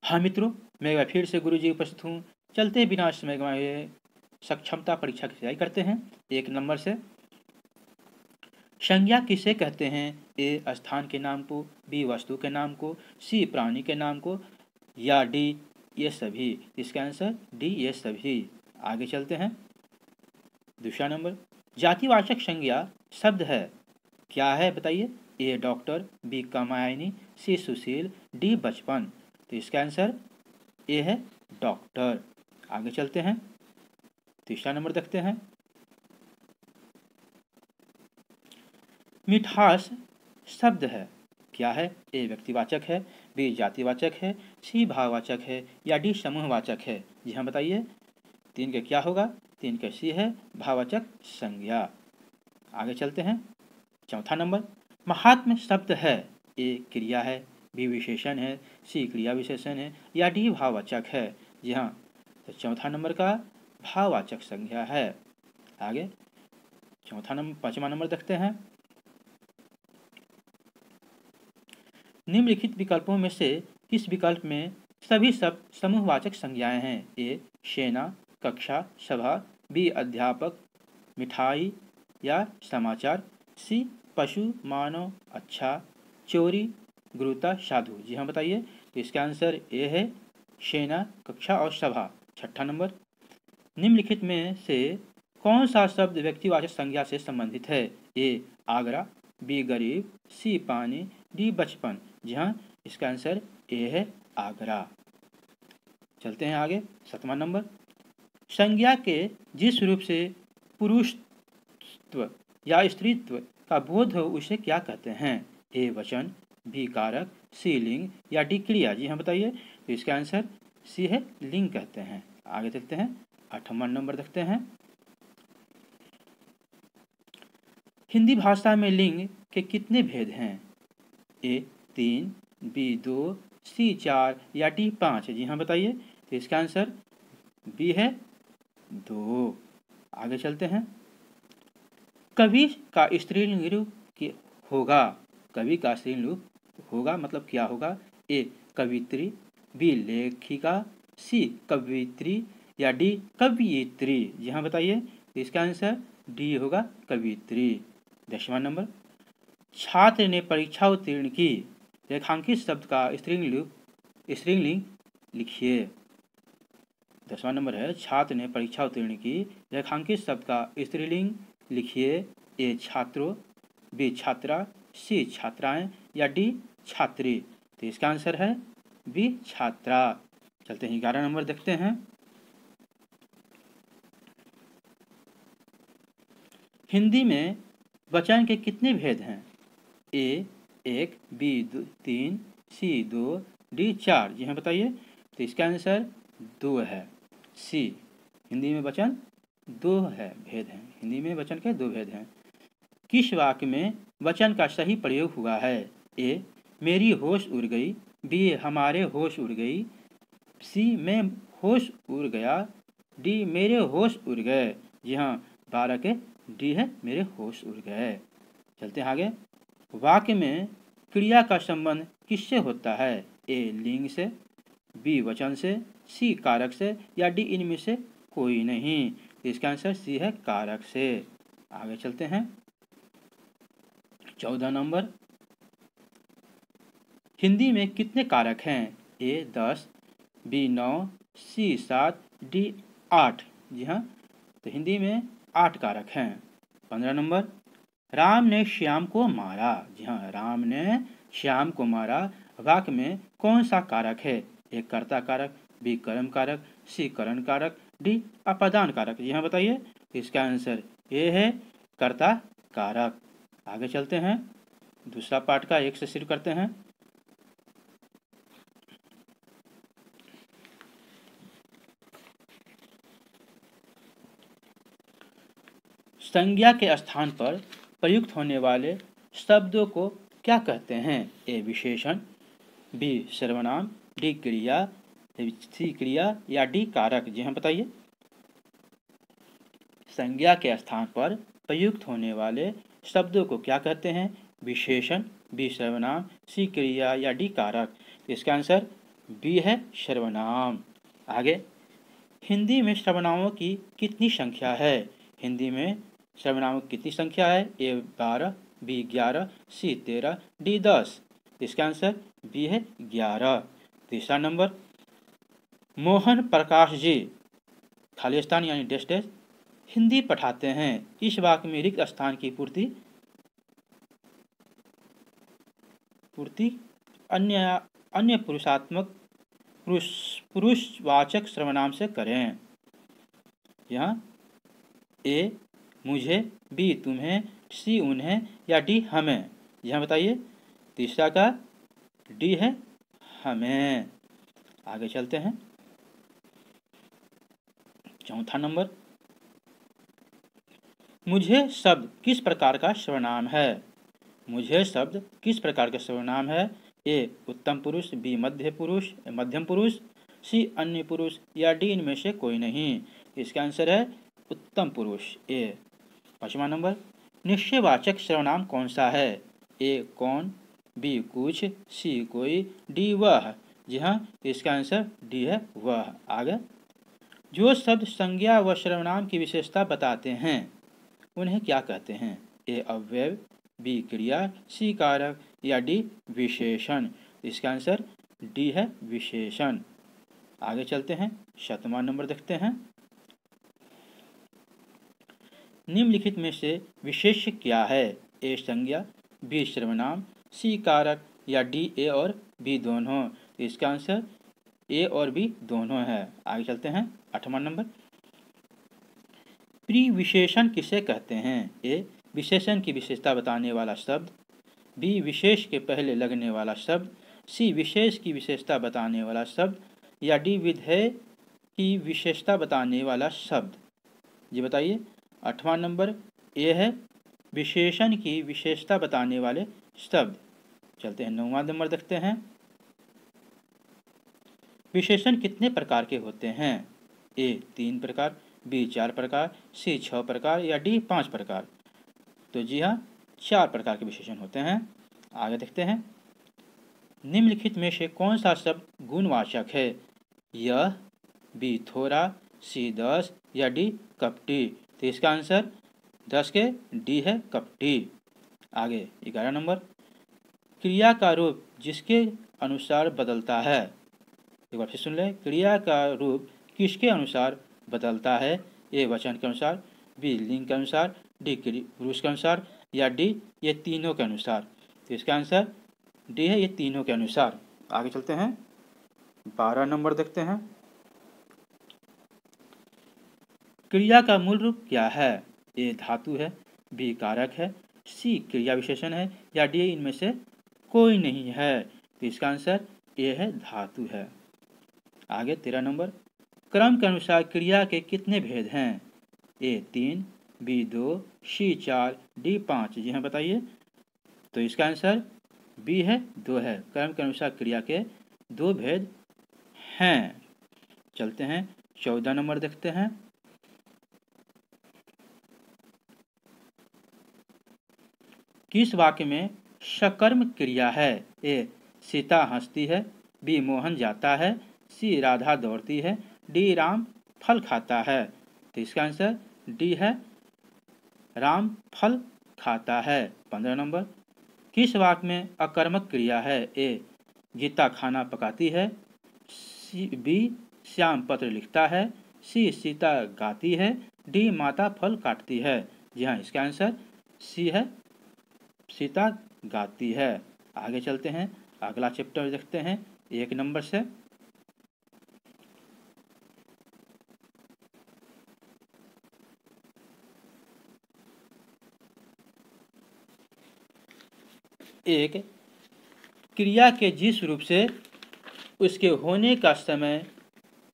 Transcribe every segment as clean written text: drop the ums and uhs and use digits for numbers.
हाँ मित्रों, मैं एक बार फिर से गुरुजी उपस्थित हूँ। चलते बिना समय गंवाए सक्षमता परीक्षा की तैयारी करते हैं। 1 नंबर से संज्ञा किसे कहते हैं? ए स्थान के नाम को, बी वस्तु के नाम को, सी प्राणी के नाम को, या डी ये सभी। इसका आंसर डी ये सभी। आगे चलते हैं। दूसरा नंबर, जातिवाचक संज्ञा शब्द है, क्या है बताइए? ए डॉक्टर, बी कामायनी, सी सुशील, डी बचपन। तो इसका आंसर ए है डॉक्टर। आगे चलते हैं। तीसरा नंबर देखते हैं। मिठास शब्द है, क्या है? ए व्यक्तिवाचक है, बी जातिवाचक है, सी भाववाचक है, या डी समूहवाचक है। जी हाँ बताइए। 3 का क्या होगा? 3 का सी है भाववाचक संज्ञा। आगे चलते हैं। चौथा नंबर, महात्म्य शब्द है, ए क्रिया है, बी विशेषण है, सी क्रिया विशेषण है, या डी भाववाचक है। जी हाँ, तो चौथा नंबर का भाववाचक संज्ञा है। आगे पांचवा नंबर देखते हैं। निम्नलिखित विकल्पों में से किस विकल्प में सभी शब्द समूहवाचक संज्ञाएं हैं? ए सेना, कक्षा, सभा, बी अध्यापक, मिठाई या समाचार, सी पशु, मानव, अच्छा, चोरी, गुरुता, साधु। जी हाँ बताइए। तो इसका आंसर ए है सेना, कक्षा और सभा। छठा नंबर, निम्नलिखित में से कौन सा शब्द व्यक्तिवाचक संज्ञा से संबंधित है? ए आगरा, बी गरीब, सी पानी, डी बचपन। जी हाँ, इसका आंसर ए है आगरा। चलते हैं आगे। 7वां नंबर, संज्ञा के जिस रूप से पुरुषत्व या स्त्रीत्व का बोध हो उसे क्या कहते हैं? ए वचन, बी कारक, सी लिंग, या डी क्रिया। जी हाँ बताइए। तो इसका आंसर सी है लिंग कहते हैं। आगे चलते हैं। 8वां नंबर देखते हैं। हिंदी भाषा में लिंग के कितने भेद हैं? ए 3, बी 2, सी 4, या डी 5। जी हाँ बताइए। तो इसका आंसर बी है 2। आगे चलते हैं। कवि का स्त्रीलिंग रूप होगा, कवि का स्त्रीलिंग रूप होगा मतलब क्या होगा? ए कवित्री, बी लेखिका, सी कवित्री, या डी कवियत्री। जी हाँ बताइए। तो इसका आंसर डी होगा कवित्री। 10वां नंबर, छात्र ने परीक्षा उत्तीर्ण की, रेखांकित शब्द का स्त्रीलिंग लिखिए। 10वां नंबर है, छात्र ने परीक्षा उत्तीर्ण की, रेखांकित शब्द का स्त्रीलिंग लिखिए। ए छात्रों, बी छात्रा, सी छात्राएं, या डी छात्री। तो इसका आंसर है बी छात्रा। चलते हैं 11 नंबर देखते हैं। हिंदी में वचन के कितने भेद हैं? ए 1, बी 3, सी 2, डी 4। जी हाँ बताइए। तो इसका आंसर 2 है सी। हिंदी में वचन 2 है, भेद हैं। हिंदी में वचन के 2 भेद हैं। किस वाक्य में वचन का सही प्रयोग हुआ है? ए मेरी होश उड़ गई, बी हमारे होश उड़ गई, सी मैं होश उड़ गया, डी मेरे होश उड़ गए। जी हाँ, 12 के डी है मेरे होश उड़ गए। चलते हैं आगे। वाक्य में क्रिया का संबंध किससे होता है? ए लिंग से, बी वचन से, सी कारक से, या डी इनमें से कोई नहीं। इसका आंसर सी है कारक से। आगे चलते हैं। 14 नंबर, हिंदी में कितने कारक हैं? ए 10, बी 9, सी 7, डी 8। जी हाँ, तो हिंदी में 8 कारक हैं। 15 नंबर, राम ने श्याम को मारा। जी हाँ, राम ने श्याम को मारा। वाक्य में कौन सा कारक है? ए कर्ता कारक, बी कर्म कारक, सी करण कारक, डी अपादान कारक। जी हाँ बताइए। इसका आंसर ए है कर्ता कारक। आगे चलते हैं। दूसरा पार्ट का 1 से शुरू करते हैं। संज्ञा के स्थान पर प्रयुक्त होने वाले शब्दों को क्या कहते हैं? ए विशेषण, बी सर्वनाम, डी क्रिया, सी क्रिया, या डी कारक। जी हाँ बताइए। संज्ञा के स्थान पर प्रयुक्त होने वाले शब्दों को क्या कहते हैं? विशेषण, बी सर्वनाम, सी क्रिया, या डी कारक। इसका आंसर बी है सर्वनाम। आगे, हिंदी में सर्वनामों की कितनी संख्या है? हिंदी में सर्वनामों की कितनी संख्या है? ए 12, बी 11, सी 13, डी 10। इसका आंसर बी है 11। तीसरा नंबर, मोहन प्रकाश जी खालिस्तान यानी डैश डैश हिंदी पढ़ाते हैं। इस वाक्य में रिक्त स्थान की पूर्ति अन्य अन्य पुरुषात्मक पुरुषवाचक सर्वनाम से करें। यहाँ ए मुझे, बी तुम्हें, सी उन्हें या डी हमें। यहाँ बताइए। तीसरा का डी है हमें। आगे चलते हैं। चौथा नंबर, मुझे शब्द किस प्रकार का सर्वनाम है? मुझे शब्द किस प्रकार का सर्वनाम है? ए उत्तम पुरुष, बी मध्यम पुरुष, सी अन्य पुरुष या डी इनमें से कोई नहीं। इसका आंसर है उत्तम पुरुष, ए। पांचवा नंबर, निश्चयवाचक सर्वनाम कौन सा है? ए कौन, बी कुछ, सी कोई, डी वह। जी हाँ, इसका आंसर डी है वह। आगे, जो शब्द संज्ञा व सर्वनाम की विशेषता बताते हैं उन्हें क्या कहते हैं? ए अव्यय, बी क्रिया, सी कारक या डी विशेषण। इसका आंसर डी है विशेषण। आगे चलते हैं। 7वां नंबर देखते हैं। निम्नलिखित में से विशेष्य क्या है? ए संज्ञा, बी सर्वनाम, सी कारक या डी ए और बी दोनों। इसका आंसर ए और बी दोनों है। आगे चलते हैं। 8वां नंबर, प्रीविशेषण किसे कहते हैं? ए विशेषण की विशेषता बताने वाला शब्द, बी विशेष के पहले लगने वाला शब्द, सी विशेष की विशेषता बताने वाला शब्द या डी विधेय की विशेषता बताने वाला शब्द। जी बताइए। 8वां नंबर ए है विशेषण की विशेषता बताने वाले शब्द। चलते हैं। 9वां नंबर देखते हैं। विशेषण कितने प्रकार के होते हैं? ए 3 प्रकार, बी 4 प्रकार, सी 6 प्रकार या डी 5 प्रकार। तो जी हाँ, 4 प्रकार के विशेषण होते हैं। आगे देखते हैं। निम्नलिखित में से कौन सा शब्द गुणवाचक है? यह, बी थोड़ा, सी 10 या डी कपटी। तो इसका आंसर 10 के डी है कपटी। आगे 11 नंबर, क्रिया का रूप जिसके अनुसार बदलता है। एक बार फिर सुन लें। क्रिया का रूप किसके अनुसार बदलता है? ए वचन के अनुसार, बी लिंग के अनुसार, डी पुरुष के अनुसार या डी ये तीनों के अनुसार। तो इसका आंसर डी है ये तीनों के अनुसार। आगे चलते हैं। 12 नंबर देखते हैं। क्रिया का मूल रूप क्या है? ए धातु है, बी कारक है, सी क्रिया विशेषण है या डी इनमें से कोई नहीं है। तो इसका आंसर ए है धातु है। आगे 13 नंबर, क्रम के अनुसार क्रिया के कितने भेद हैं? ए 3, बी 2, सी 4, डी 5। जी हाँ बताइए। तो इसका आंसर बी है 2 है। क्रम के अनुसार क्रिया के 2 भेद हैं। चलते हैं। 14 नंबर देखते हैं। किस वाक्य में सकर्म क्रिया है? ए सीता हंसती है, बी मोहन जाता है, सी राधा दौड़ती है, डी राम फल खाता है। तो इसका आंसर डी है राम फल खाता है। 15 नंबर, किस वाक्य में अकर्मक क्रिया है? ए गीता खाना पकाती है, बी श्याम पत्र लिखता है, सी सीता गाती है, डी माता फल काटती है। जी हाँ, इसका आंसर सी है सीता गाती है। आगे चलते हैं। अगला चैप्टर देखते हैं 1 नंबर से। एक क्रिया के जिस रूप से उसके होने का समय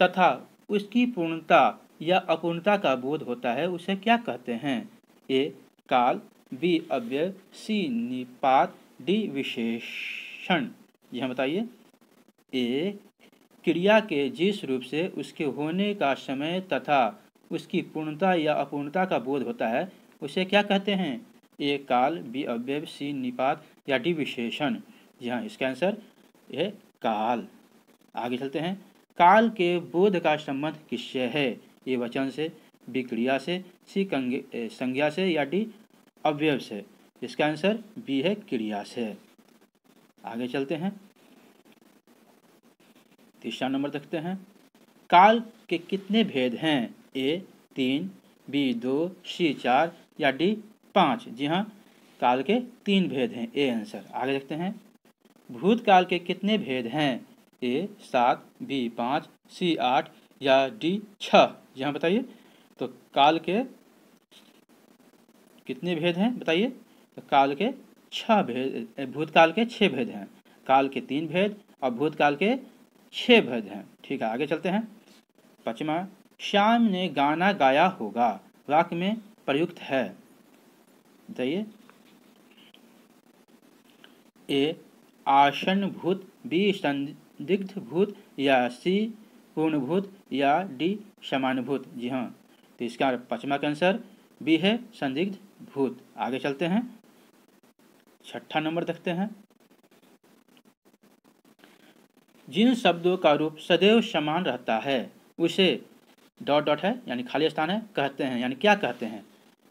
तथा उसकी पूर्णता या अपूर्णता का बोध होता है उसे क्या कहते हैं? ए काल, बी अव्यय, सी निपात, डी विशेषण। यह बताइए। ए क्रिया के जिस रूप से उसके होने का समय तथा उसकी पूर्णता या अपूर्णता का बोध होता है उसे क्या कहते हैं? ए काल, बी अव्यय, सी निपात या डी विशेषण। जी हाँ, इसका आंसर है काल। आगे चलते हैं। काल के बोध का संबंध किससे है? ए वचन से, बी क्रिया से, सी संज्ञा से या डी अवयव से? इसका आंसर बी है क्रिया से। आगे चलते हैं, तीसरा नंबर देखते हैं। काल के कितने भेद हैं? ए 3, बी 2, सी 4 या डी 5? जी हाँ, काल के 3 भेद हैं, ए आंसर। आगे देखते हैं। भूतकाल के कितने भेद हैं? ए 7, बी 5, सी 8 या डी 6? जी हाँ बताइए। तो काल के कितने भेद हैं बताइए? तो काल के 6 भेद, भूतकाल के 6 भेद हैं, काल के 3 भेद और भूतकाल के 6 भेद हैं। ठीक है, आगे चलते हैं। पांचवा, श्याम ने गाना गाया होगा वाक्य में प्रयुक्त है, बताइए। ए आसन भूत, बी संदिग्ध भूत या सी पूर्णभूत या डी समानुभूत? जी हाँ, तो इसका पांचवा का आंसर बी है संदिग्ध भूत। आगे चलते हैं, छठा नंबर देखते हैं। जिन शब्दों का रूप सदैव समान रहता है उसे डॉट डॉट है यानी खाली स्थान है कहते हैं, यानी क्या कहते हैं?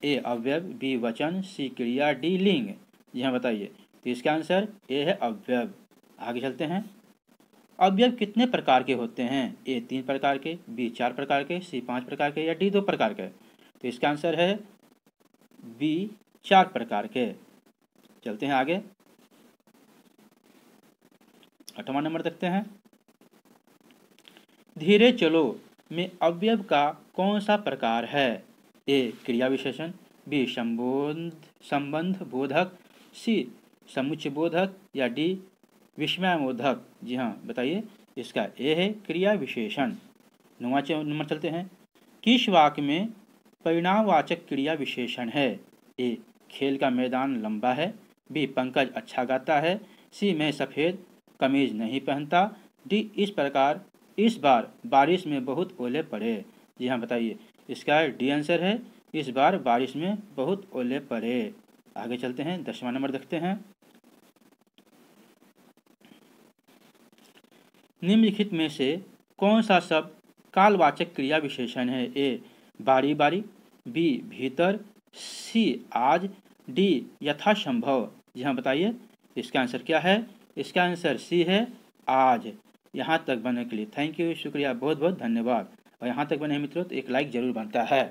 ए अवयव, बी वचन, सी क्रिया, डी लिंग? जी हाँ बताइए। तो इसका आंसर ए है अवयव। आगे चलते हैं। अवयव कितने प्रकार के होते हैं? ए 3 प्रकार के, बी 4 प्रकार के, सी 5 प्रकार के या डी 2 प्रकार के? तो इसका आंसर है बी 4 प्रकार के। चलते हैं आगे, 8वां नंबर देखते हैं। धीरे चलो में अवयव का कौन सा प्रकार है? ए क्रिया विशेषण, बी संबंध बोधक, सी समुच्चय बोधक या डी विस्मयबोधक? जी हाँ बताइए। इसका ए है क्रिया विशेषण। 9वां नंबर चलते हैं। किस वाक्य में परिणामवाचक क्रिया विशेषण है? ए खेल का मैदान लंबा है, बी पंकज अच्छा गाता है, सी मैं सफ़ेद कमीज नहीं पहनता, डी इस बार बारिश में बहुत ओले पड़े? जी हाँ बताइए। इसका डी आंसर है इस बार बारिश में बहुत ओले पड़े। आगे चलते हैं, 10वां नंबर देखते हैं। निम्नलिखित में से कौन सा शब्द कालवाचक क्रिया विशेषण है? ए बारी बारी, बी भीतर, सी आज, डी यथासंभव? जी हाँ बताइए। इसका आंसर क्या है? इसका आंसर सी है आज। यहाँ तक बनने के लिए थैंक यू, शुक्रिया, बहुत बहुत धन्यवाद। और यहाँ तक बने मित्रों तो एक लाइक जरूर बनता है।